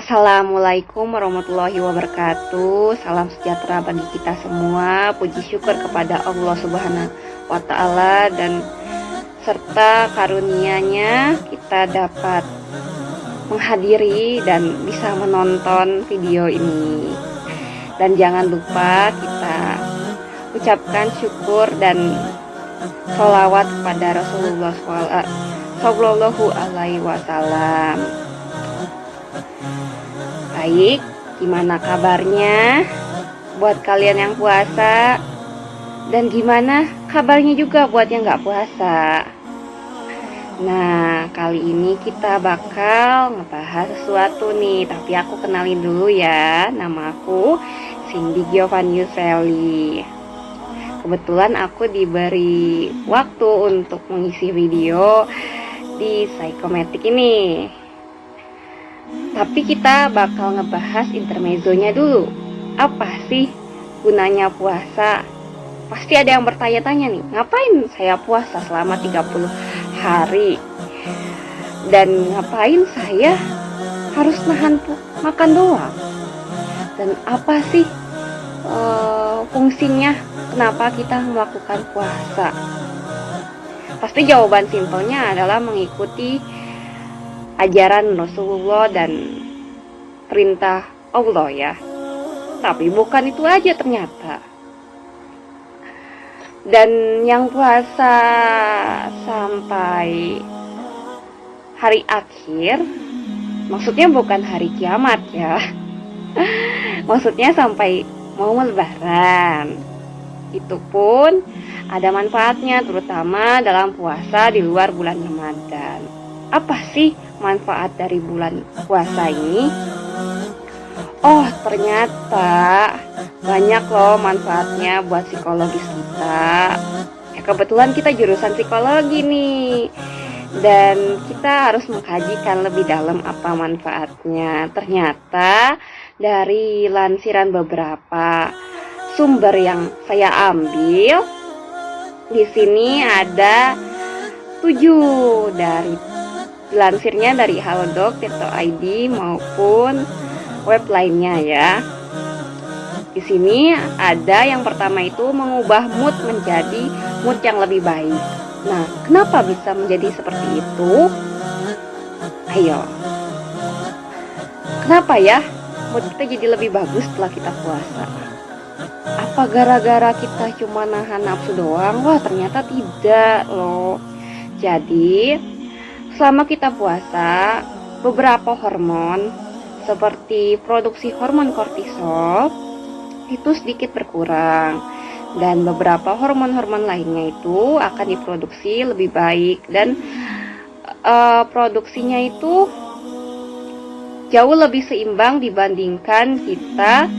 Assalamualaikum warahmatullahi wabarakatuh. Salam sejahtera bagi kita semua. Puji syukur kepada Allah Subhanahu wa Ta'ala, dan serta karunia-Nya kita dapat menghadiri dan bisa menonton video ini. Dan jangan lupa kita ucapkan syukur dan sholawat kepada Rasulullah Sallallahu Alaihi Wasallam. Baik, gimana kabarnya buat kalian yang puasa? Dan gimana kabarnya juga buat yang gak puasa? Nah, kali ini kita bakal ngebahas sesuatu nih. Tapi aku kenalin dulu ya. Nama aku Cindy Giovanni Yuseli. Kebetulan aku diberi waktu untuk mengisi video di Psychomatic ini. Tapi kita bakal ngebahas intermezzonya dulu. Apa sih gunanya puasa? Pasti ada yang bertanya-tanya nih, ngapain saya puasa selama 30 hari? Dan ngapain saya harus nahan makan doang? Dan apa sih fungsinya? Kenapa kita melakukan puasa? Pasti jawaban simpelnya adalah mengikuti ajaran Rasulullah dan perintah Allah ya. Tapi bukan itu aja ternyata. Dan yang puasa sampai hari akhir, maksudnya bukan hari kiamat ya. Maksudnya sampai mau lebaran. Itu pun ada manfaatnya, terutama dalam puasa di luar bulan Ramadan. Apa sih manfaat dari bulan puasa ini? Oh, ternyata banyak loh manfaatnya buat psikologis kita. Ya, kebetulan kita jurusan psikologi nih. Dan kita harus mengkajikan lebih dalam apa manfaatnya. Ternyata dari lansiran beberapa sumber yang saya ambil, di sini ada 7 dari dilansirnya dari halodoc.id maupun web lainnya ya. Di sini ada yang pertama itu mengubah mood menjadi mood yang lebih baik. Nah, kenapa bisa menjadi seperti itu? Ayo. Kenapa ya mood kita jadi lebih bagus setelah kita puasa? Apa gara-gara kita cuma nahan nafsu doang? Wah, ternyata tidak loh. Jadi, selama kita puasa, beberapa hormon seperti produksi hormon kortisol itu sedikit berkurang, dan beberapa hormon-hormon lainnya itu akan diproduksi lebih baik, dan produksinya itu jauh lebih seimbang dibandingkan kita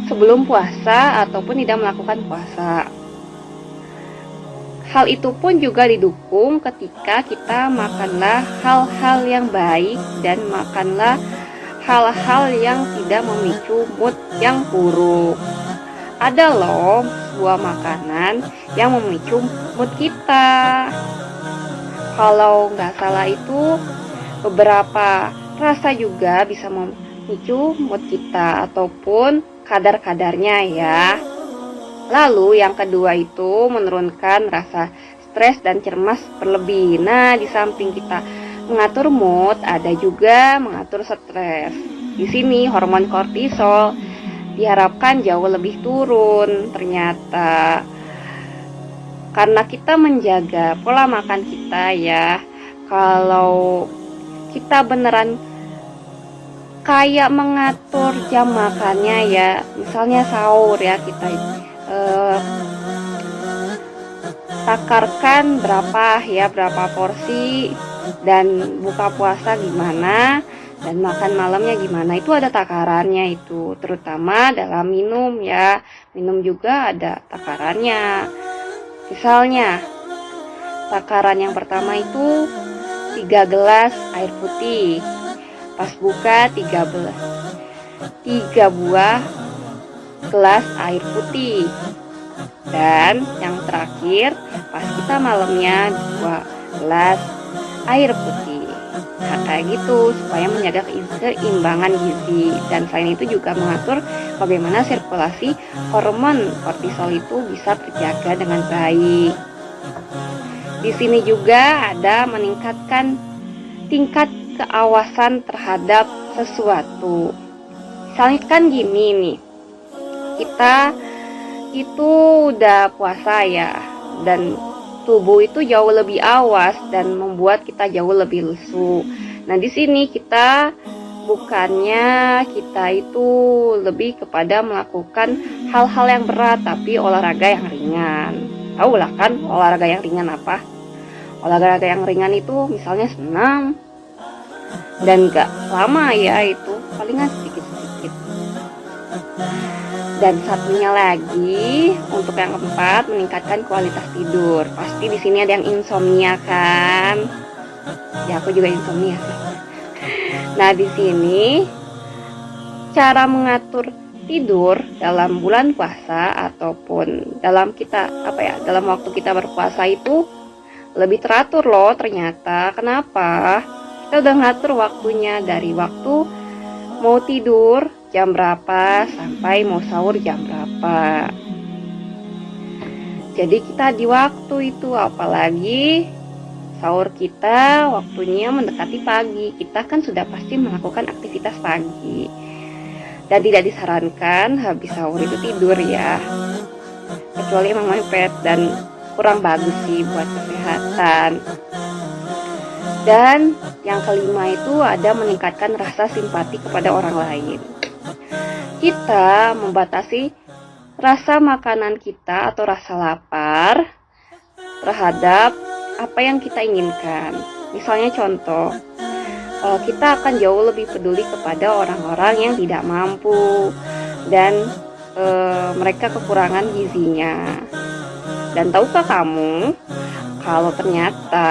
sebelum puasa ataupun tidak melakukan puasa. Hal itu pun juga didukung ketika kita makanlah hal-hal yang baik dan makanlah hal-hal yang tidak memicu mood yang buruk. Ada loh sebuah makanan yang memicu mood kita. Kalau nggak salah itu beberapa rasa juga bisa memicu mood kita ataupun kadar-kadarnya ya. Lalu yang kedua itu menurunkan rasa stres dan cemas berlebih. Nah, di samping kita mengatur mood, ada juga mengatur stres. Di sini hormon kortisol diharapkan jauh lebih turun ternyata. Karena kita menjaga pola makan kita ya. Kalau kita beneran kayak mengatur jam makannya ya, misalnya sahur ya, kita takarkan berapa porsi, dan buka puasa gimana, dan makan malamnya gimana, itu ada takarannya itu, terutama dalam minum ya. Minum juga ada takarannya. Misalnya takaran yang pertama itu 3 gelas air putih, pas buka 3 buah gelas air putih, dan yang terakhir pas kita malamnya 2 gelas air putih. kayak gitu, supaya menjaga keseimbangan gizi. Dan selain itu juga mengatur bagaimana sirkulasi hormon kortisol itu bisa terjaga dengan baik. Di sini juga ada meningkatkan tingkat keawasan terhadap sesuatu. Misalnya kan gini nih, kita itu udah puasa ya, dan tubuh itu jauh lebih awas dan membuat kita jauh lebih lesu. Nah, di sini kita bukannya kita itu lebih kepada melakukan hal-hal yang berat, tapi olahraga yang ringan. Tahu lah kan olahraga yang ringan apa? Olahraga yang ringan itu misalnya senam, dan gak lama ya, itu palingan sedikit-sedikit. Dan satunya lagi, untuk yang keempat, meningkatkan kualitas tidur. Pasti di sini ada yang insomnia kan? Ya, aku juga insomnia. Nah, di sini cara mengatur tidur dalam bulan puasa ataupun dalam dalam waktu kita berpuasa itu lebih teratur loh ternyata. Kenapa? Kita udah ngatur waktunya, dari waktu mau tidur jam berapa sampai mau sahur jam berapa. Jadi kita di waktu itu, apalagi sahur kita waktunya mendekati pagi, kita kan sudah pasti melakukan aktivitas pagi. Dan tidak disarankan habis sahur itu tidur ya, kecuali emang mepet, dan kurang bagus sih buat kesehatan. Dan yang kelima itu ada meningkatkan rasa simpati kepada orang lain. Kita membatasi rasa makanan kita atau rasa lapar terhadap apa yang kita inginkan. Misalnya contoh, kita akan jauh lebih peduli kepada orang-orang yang tidak mampu dan mereka kekurangan gizinya. Dan tahukah kamu kalau ternyata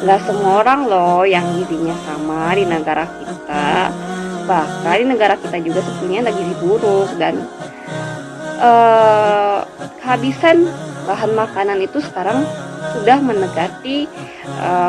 nggak semua orang loh yang gizinya sama di negara kita. Bahkan di negara kita juga sebetulnya ada gizi buruk, dan kehabisan bahan makanan itu sekarang sudah mendekati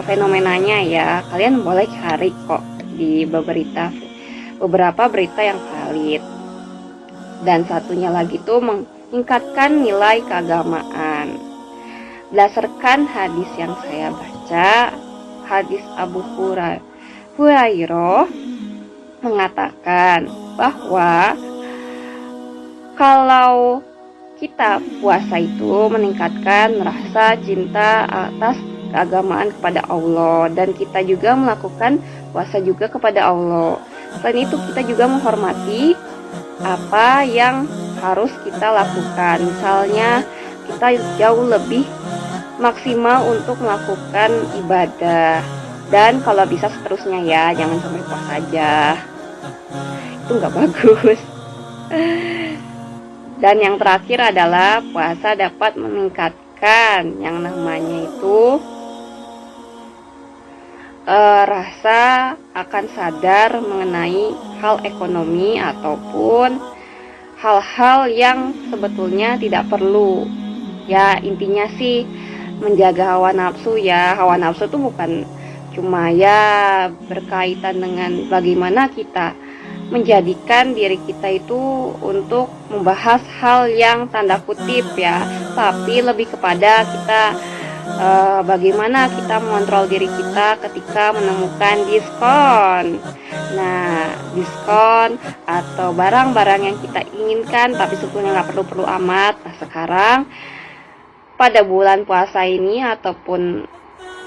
fenomenanya ya. Kalian boleh cari kok di beberapa berita yang valid. Dan satunya lagi tuh meningkatkan nilai keagamaan. Berdasarkan hadis yang saya baca, hadis Abu Hurairah mengatakan bahwa kalau kita puasa itu meningkatkan rasa cinta atas keagamaan kepada Allah, dan kita juga melakukan puasa juga kepada Allah. Selain itu kita juga menghormati apa yang harus kita lakukan. Misalnya kita jauh lebih maksimal untuk melakukan ibadah, dan kalau bisa seterusnya ya, jangan sampai puasa aja, itu nggak bagus. Dan yang terakhir adalah puasa dapat meningkatkan yang namanya itu rasa akan sadar mengenai hal ekonomi ataupun hal-hal yang sebetulnya tidak perlu. Ya, intinya sih menjaga hawa nafsu ya. Hawa nafsu itu bukan cuma ya berkaitan dengan bagaimana kita menjadikan diri kita itu untuk membahas hal yang tanda kutip ya, tapi lebih kepada kita bagaimana kita mengontrol diri kita ketika menemukan diskon. Nah, diskon atau barang-barang yang kita inginkan tapi sebetulnya nggak perlu-perlu amat. Nah, sekarang pada bulan puasa ini ataupun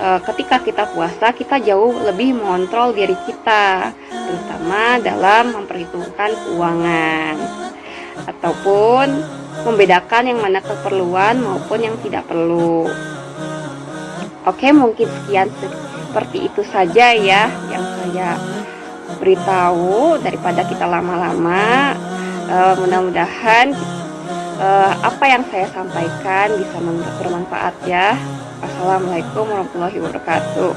ketika kita puasa, kita jauh lebih mengontrol diri kita, terutama dalam memperhitungkan keuangan ataupun membedakan yang mana keperluan maupun yang tidak perlu. Oke, mungkin sekian seperti itu saja ya yang saya beritahu, daripada kita lama-lama. Mudah-mudahan apa yang saya sampaikan bisa bermanfaat ya. Assalamualaikum warahmatullahi wabarakatuh.